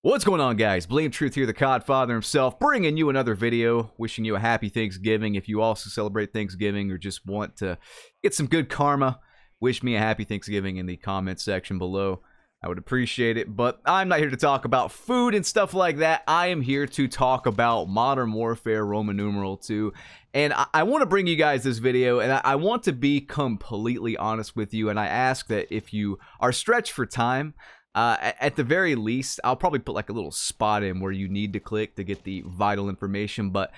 What's going on, guys? Blame Truth here, the Codfather himself, bringing you another video, wishing you a happy Thanksgiving. If you also celebrate Thanksgiving or just want to get some good karma, wish me a happy Thanksgiving in the comment section below. I would appreciate it, but I'm not here to talk about food and stuff like that. I am here to talk about Modern Warfare Roman numeral 2, and I want to bring you guys this video, and I want to be completely honest with you, and I ask that if you are stretched for time, at the very least, I'll probably put like a little spot in where you need to click to get the vital information, but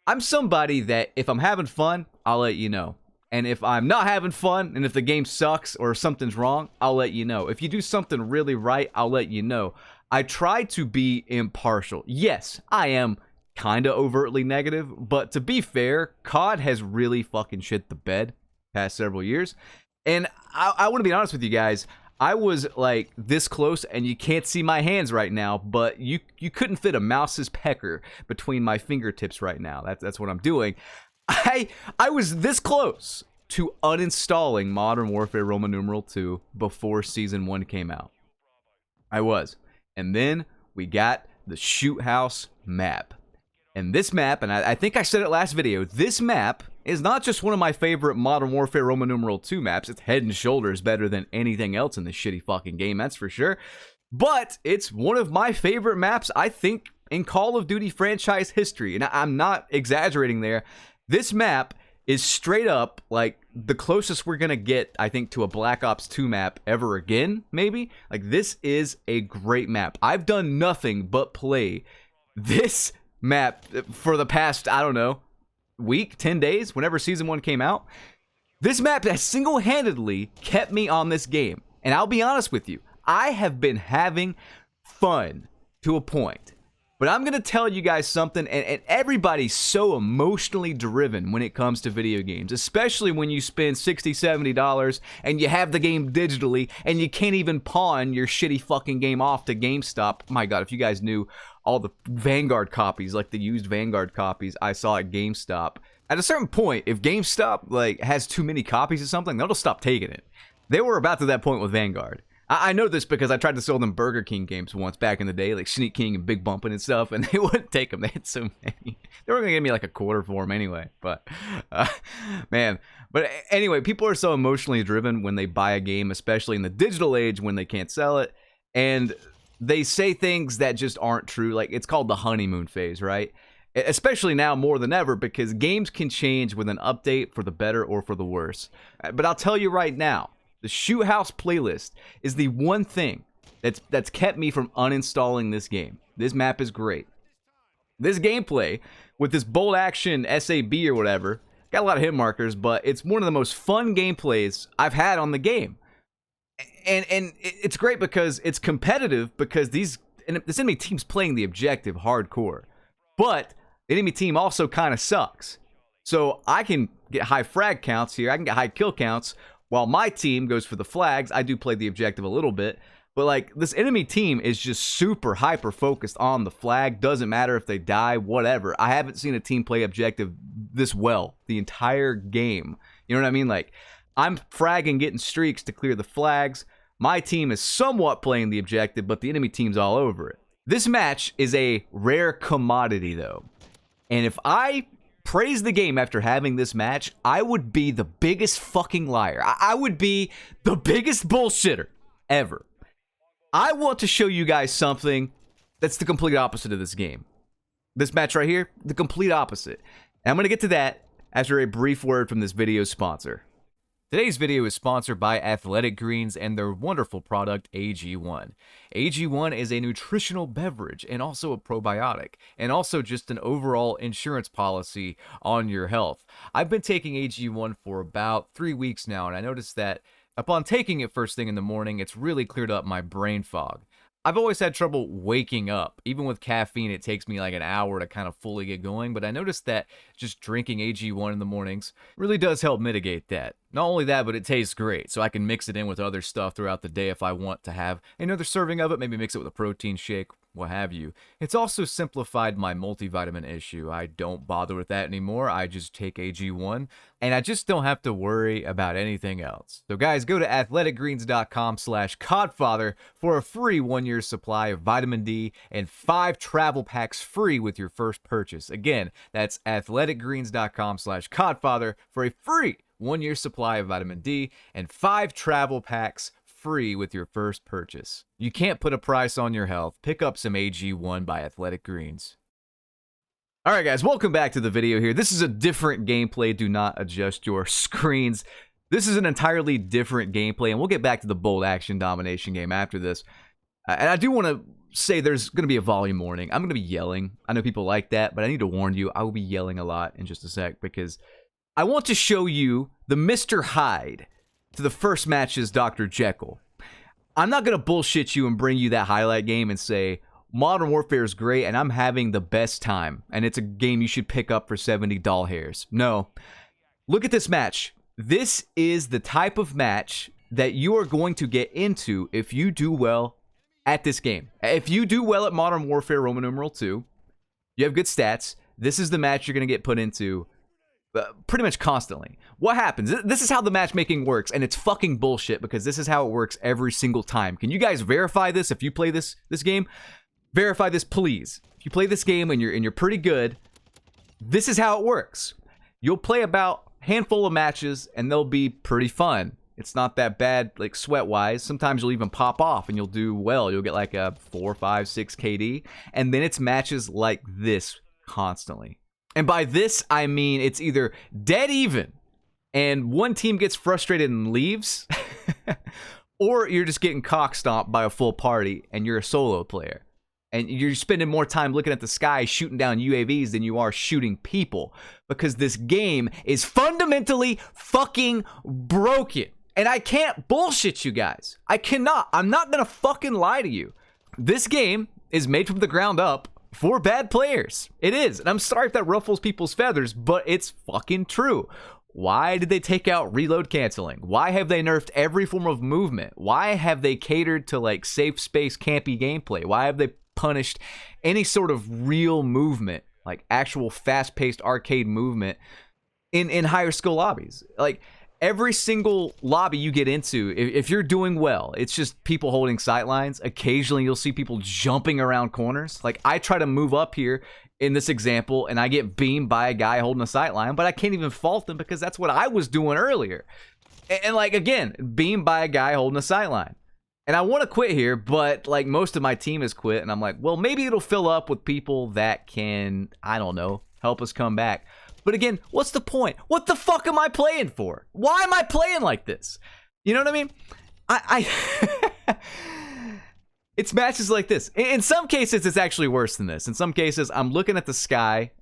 I'm somebody that if I'm having fun, I'll let you know. And if I'm not having fun, and if the game sucks or something's wrong, I'll let you know. If you do something really right, I'll let you know. I try to be impartial. Yes, I am kind of overtly negative, but to be fair, COD has really fucking shit the bed past several years. And I want to be honest with you guys. I was like this close, and you can't see my hands right now, but you couldn't fit a mouse's pecker between my fingertips right now. That's what I'm doing. I was this close to uninstalling Modern Warfare Roman numeral 2 before Season 1 came out. I was. And then we got the Shoot House map. And this map, and I think I said it last video, this map is not just one of my favorite Modern Warfare Roman numeral 2 maps. It's head and shoulders better than anything else in this shitty fucking game, that's for sure. But it's one of my favorite maps, I think, in Call of Duty franchise history. And I'm not exaggerating there. This map is straight up like the closest we're gonna get, I think, to a Black Ops 2 map ever again, maybe. Like, this is a great map. I've done nothing but play this map for the past, I don't know, week, 10 days, whenever Season 1 came out. This map has single-handedly kept me on this game. And I'll be honest with you, I have been having fun to a point. But I'm going to tell you guys something, and everybody's so emotionally driven when it comes to video games, especially when you spend $60, $70 and you have the game digitally and you can't even pawn your shitty fucking game off to GameStop. My God, if you guys knew all the Vanguard copies, like the used Vanguard copies I saw at GameStop. At a certain point, if GameStop like has too many copies of something, they'll stop taking it. They were about to that point with Vanguard. I know this because I tried to sell them Burger King games once back in the day, like Sneak King and Big Bumpin' and stuff, and they wouldn't take them. They had so many. They were going to give me like a quarter for them anyway, but man. But anyway, people are so emotionally driven when they buy a game, especially in the digital age when they can't sell it, and they say things that just aren't true. Like, it's called the honeymoon phase, right? Especially now more than ever, because games can change with an update for the better or for the worse. But I'll tell you right now, the Shoot House playlist is the one thing that's kept me from uninstalling this game. This map is great. This gameplay with this bolt action SAB or whatever, got a lot of hit markers, but it's one of the most fun gameplays I've had on the game. And it's great because it's competitive, because this enemy team's playing the objective hardcore. But the enemy team also kind of sucks. So I can get high frag counts here, I can get high kill counts, while my team goes for the flags. I do play the objective a little bit, but like, this enemy team is just super hyper focused on the flag. Doesn't matter if they die, whatever. I haven't seen a team play objective this well the entire game. You know what I mean? Like, I'm fragging, getting streaks to clear the flags. My team is somewhat playing the objective, but the enemy team's all over it. This match is a rare commodity though. And if I praise the game after having this match, I would be the biggest fucking liar. I would be the biggest bullshitter ever. I want to show you guys something that's the complete opposite of this game. This match right here, the complete opposite. And I'm going to get to that after a brief word from this video's sponsor. Today's video is sponsored by Athletic Greens and their wonderful product, AG1. AG1 is a nutritional beverage and also a probiotic, and also just an overall insurance policy on your health. I've been taking AG1 for about 3 weeks now, and I noticed that upon taking it first thing in the morning, it's really cleared up my brain fog. I've always had trouble waking up. Even with caffeine, it takes me like an hour to kind of fully get going, but I noticed that just drinking AG1 in the mornings really does help mitigate that. Not only that, but it tastes great, so I can mix it in with other stuff throughout the day if I want to have another serving of it, maybe mix it with a protein shake, what have you. It's also simplified my multivitamin issue. I don't bother with that anymore. I just take AG1 and I just don't have to worry about anything else. So guys, go to athleticgreens.com/codfather for a free 1-year supply of vitamin D and 5 travel packs free with your first purchase. Again, that's athleticgreens.com/codfather for a free 1-year supply of vitamin D and 5 travel packs free with your first purchase. You can't put a price on your health. Pick up some AG1 by Athletic Greens. All right, guys, welcome back to the video here. This is a different gameplay. Do not adjust your screens. This is an entirely different gameplay, and we'll get back to the bold action domination game after this. And I do want to say there's going to be a volume warning. I'm going to be yelling. I know people like that, but I need to warn you, I will be yelling a lot in just a sec because I want to show you the Mr. Hyde to the first match's Dr. Jekyll. I'm not going to bullshit you and bring you that highlight game and say, Modern Warfare is great and I'm having the best time and it's a game you should pick up for 70 doll hairs. No. Look at this match. This is the type of match that you are going to get into if you do well at this game. If you do well at Modern Warfare Roman numeral 2, you have good stats, this is the match you're going to get put into pretty much constantly. What happens? This is how the matchmaking works, and it's fucking bullshit because this is how it works every single time. Can you guys verify this if you play this game? Verify this, please. If you play this game and you're pretty good, this is how it works. You'll play about a handful of matches, and they'll be pretty fun. It's not that bad, like, sweat-wise. Sometimes you'll even pop off, and you'll do well. You'll get, like, a 4, 5, 6 KD, and then it's matches like this constantly. And by this, I mean it's either dead even and one team gets frustrated and leaves, or you're just getting cock stomped by a full party and you're a solo player. And you're spending more time looking at the sky shooting down UAVs than you are shooting people. Because this game is fundamentally fucking broken. And I can't bullshit you guys. I cannot. I'm not going to fucking lie to you. This game is made from the ground up for bad players. It is. And I'm sorry if that ruffles people's feathers, but it's fucking true. Why did they take out reload canceling? Why have they nerfed every form of movement? Why have they catered to like safe space campy gameplay? Why have they punished any sort of real movement, like actual fast-paced arcade movement in higher skill lobbies? Like every single lobby you get into, if you're doing well, it's just people holding sight lines. Occasionally you'll see people jumping around corners. Like I try to move up here in this example and I get beamed by a guy holding a sight line, but I can't even fault him because that's what I was doing earlier. And like again, beamed by a guy holding a sight line. And I want to quit here, but like most of my team has quit and I'm like, well, maybe it'll fill up with people that can, I don't know, help us come back. But again, what's the point? What the fuck am I playing for? Why am I playing like this? You know what I mean? It's matches like this. In some cases, it's actually worse than this. In some cases, I'm looking at the sky.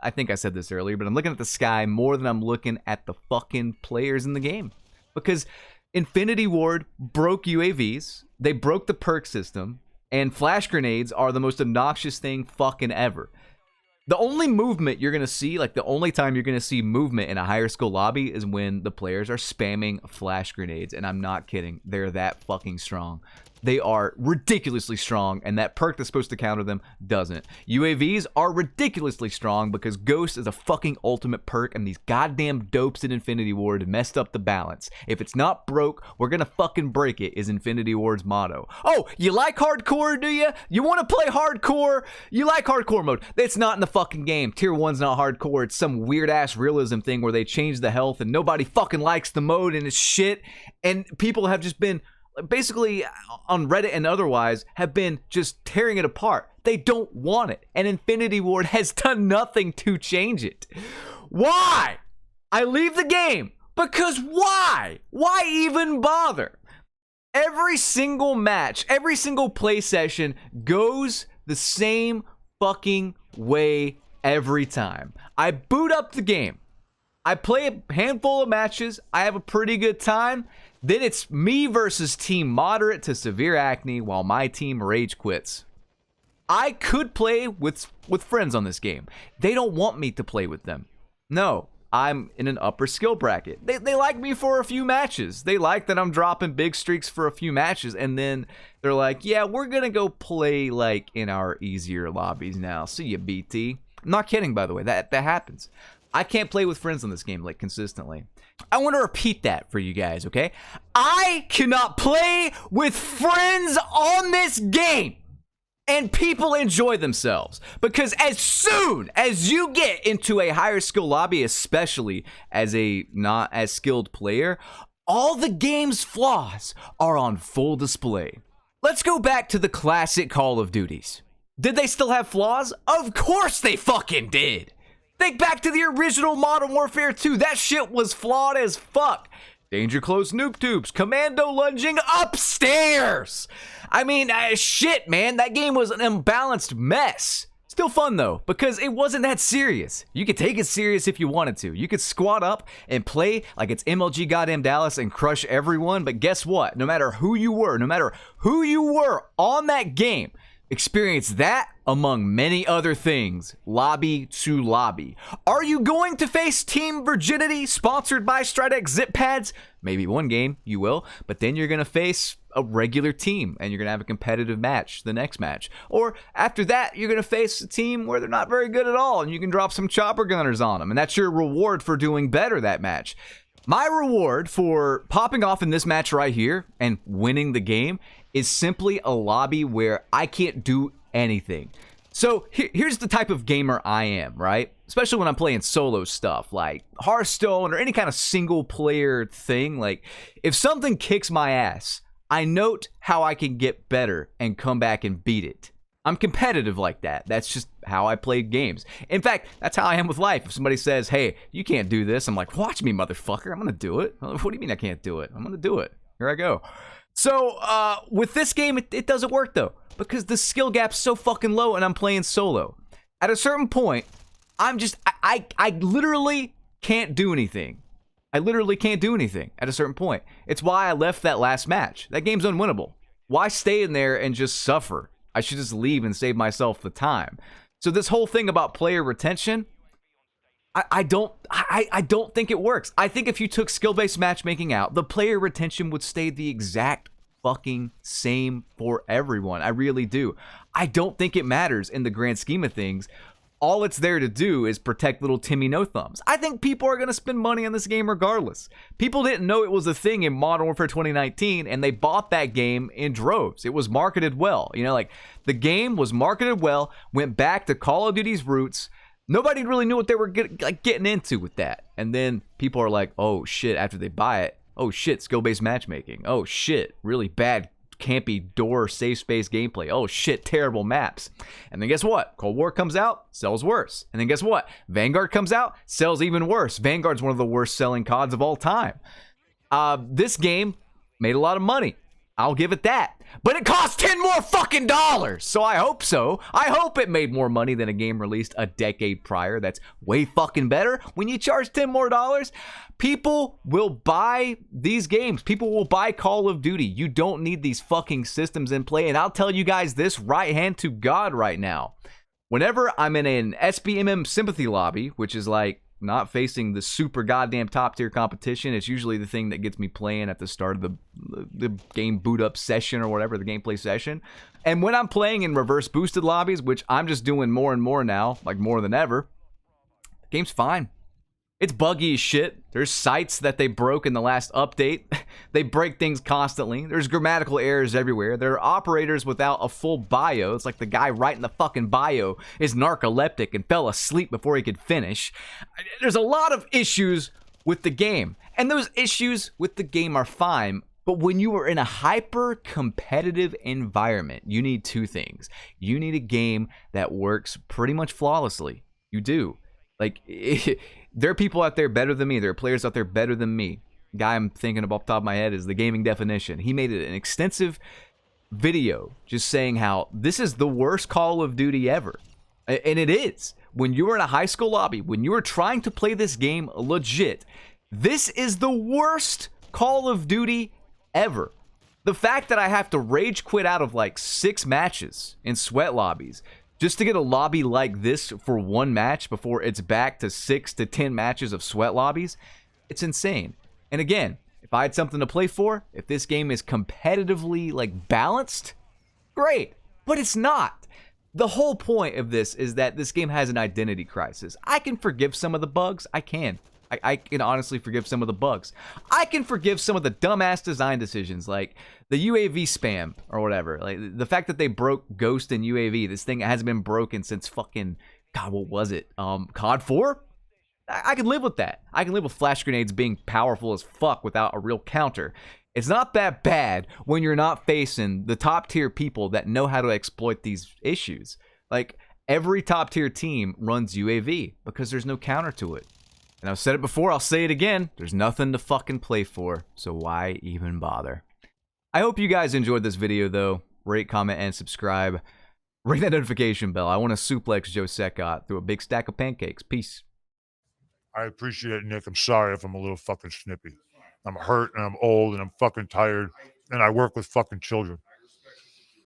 I think I said this earlier, but I'm looking at the sky more than I'm looking at the fucking players in the game. Because Infinity Ward broke UAVs. They broke the perk system. And flash grenades are the most obnoxious thing fucking ever. The only movement you're going to see, like the only time you're going to see movement in a higher skill lobby is when the players are spamming flash grenades. And I'm not kidding. They're that fucking strong. They are ridiculously strong, and that perk that's supposed to counter them doesn't. UAVs are ridiculously strong because Ghost is a fucking ultimate perk, and these goddamn dopes in Infinity Ward messed up the balance. If it's not broke, we're gonna fucking break it, is Infinity Ward's motto. Oh, you like hardcore, do you? You want to play hardcore? You like hardcore mode. It's not in the fucking game. Tier 1's not hardcore. It's some weird-ass realism thing where they change the health, and nobody fucking likes the mode, and it's shit, and people have just been basically on Reddit and otherwise have been just tearing it apart. They don't want it. And Infinity Ward has done nothing to change it. Why? I leave the game because why? Why even bother? Every single match, every single play session goes the same fucking way every time. I boot up the game. I play a handful of matches. I have a pretty good time. Then it's me versus team moderate to severe acne while my team rage quits. I could play with friends on this game. They don't want me to play with them. No, I'm in an upper skill bracket. They like me for a few matches. They like that I'm dropping big streaks for a few matches, and then they're like, yeah, we're gonna go play like in our easier lobbies now. See ya, BT. I'm not kidding, by the way. That happens. I can't play with friends on this game like consistently. I want to repeat that for you guys, okay? I cannot play with friends on this game and people enjoy themselves, because as soon as you get into a higher skill lobby, especially as a not as skilled player, all the game's flaws are on full display. Let's go back to the classic Call of Duties. Did they still have flaws? Of course they fucking did. Think back to the original Modern Warfare 2. That shit was flawed as fuck. Danger close noob tubes. Commando lunging upstairs. I mean, shit, man. That game was an imbalanced mess. Still fun, though, because it wasn't that serious. You could take it serious if you wanted to. You could squat up and play like it's MLG goddamn Dallas and crush everyone. But guess what? No matter who you were on that game, experience that among many other things, lobby to lobby. Are you going to face Team Virginity, sponsored by Stridex Zip Pads? Maybe one game you will, but then you're going to face a regular team and you're going to have a competitive match the next match. Or after that, you're going to face a team where they're not very good at all and you can drop some chopper gunners on them, and that's your reward for doing better that match. My reward for popping off in this match right here and winning the game is simply a lobby where I can't do anything. So here's the type of gamer I am, right? Especially when I'm playing solo stuff like Hearthstone or any kind of single player thing. Like, if something kicks my ass, I note how I can get better and come back and beat it. I'm competitive like that. That's just how I play games. In fact, that's how I am with life. If somebody says, hey, you can't do this, I'm like, watch me, motherfucker. I'm going to do it. What do you mean I can't do it? I'm going to do it. Here I go. So with this game, it doesn't work, though, because the skill gap's so fucking low and I'm playing solo. At a certain point, I'm just, I literally can't do anything. I literally can't do anything at a certain point. It's why I left that last match. That game's unwinnable. Why stay in there and just suffer? I should just leave and save myself the time. So this whole thing about player retention, I don't think it works. I think if you took skill-based matchmaking out, the player retention would stay the exact fucking same for everyone. I really do. I don't think it matters in the grand scheme of things. All it's there to do is protect little Timmy No Thumbs. I think people are going to spend money on this game regardless. People didn't know it was a thing in Modern Warfare 2019, and they bought that game in droves. It was marketed well. You know, like, the game was marketed well, went back to Call of Duty's roots. Nobody really knew what they were getting into with that. And then people are like, oh shit, after they buy it, oh shit, skill-based matchmaking. Oh shit, really bad campy door safe space gameplay. Oh shit, terrible maps. And then guess what? Cold War comes out, sells worse. And then guess what? Vanguard comes out, sells even worse. Vanguard's one of the worst selling CODs of all time. This game made a lot of money. I'll give it that. But it cost 10 more fucking dollars. So I hope so. I hope it made more money than a game released a decade prior. That's way fucking better. When you charge 10 more dollars, people will buy these games. People will buy Call of Duty. You don't need these fucking systems in play. And I'll tell you guys this right hand to God right now. Whenever I'm in an SBMM sympathy lobby, which is like not facing the super goddamn top tier competition, it's usually the thing that gets me playing at the start of the game boot up session or whatever, the gameplay session. And when I'm playing in reverse boosted lobbies, which I'm just doing more and more now, like more than ever, the game's fine. It's buggy as shit. There's sites that they broke in the last update. They break things constantly. There's grammatical errors everywhere. There are operators without a full bio. It's like the guy writing the fucking bio is narcoleptic and fell asleep before he could finish. There's a lot of issues with the game. And those issues with the game are fine. But when you are in a hyper-competitive environment, you need two things. You need a game that works pretty much flawlessly. You do. Like, there are people out there better than me. There are players out there better than me. The guy I'm thinking of off the top of my head is The Gaming Definition. He made an extensive video just saying how this is the worst Call of Duty ever. And it is. When you're in a high school lobby, when you are trying to play this game legit, this is the worst Call of Duty ever. The fact that I have to rage quit out of like 6 matches in sweat lobbies Just to get a lobby like this for one match before it's back to 6 to 10 matches of sweat lobbies, it's insane. And again, if I had something to play for, if this game is competitively like balanced, great. But it's not. The whole point of this is that this game has an identity crisis. I can forgive some of the bugs. I can. I can honestly forgive some of the bugs. I can forgive some of the dumbass design decisions, like the UAV spam or whatever. Like the fact that they broke Ghost and UAV. This thing hasn't been broken since fucking, God, what was it? COD 4? I can live with that. I can live with flash grenades being powerful as fuck without a real counter. It's not that bad when you're not facing the top tier people that know how to exploit these issues. Like, every top tier team runs UAV because there's no counter to it. And I've said it before, I'll say it again. There's nothing to fucking play for, so why even bother? I hope you guys enjoyed this video, though. Rate, comment, and subscribe. Ring that notification bell. I want to suplex Joe Secott through a big stack of pancakes. Peace. I appreciate it, Nick. I'm sorry if I'm a little fucking snippy. I'm hurt and I'm old and I'm fucking tired and I work with fucking children.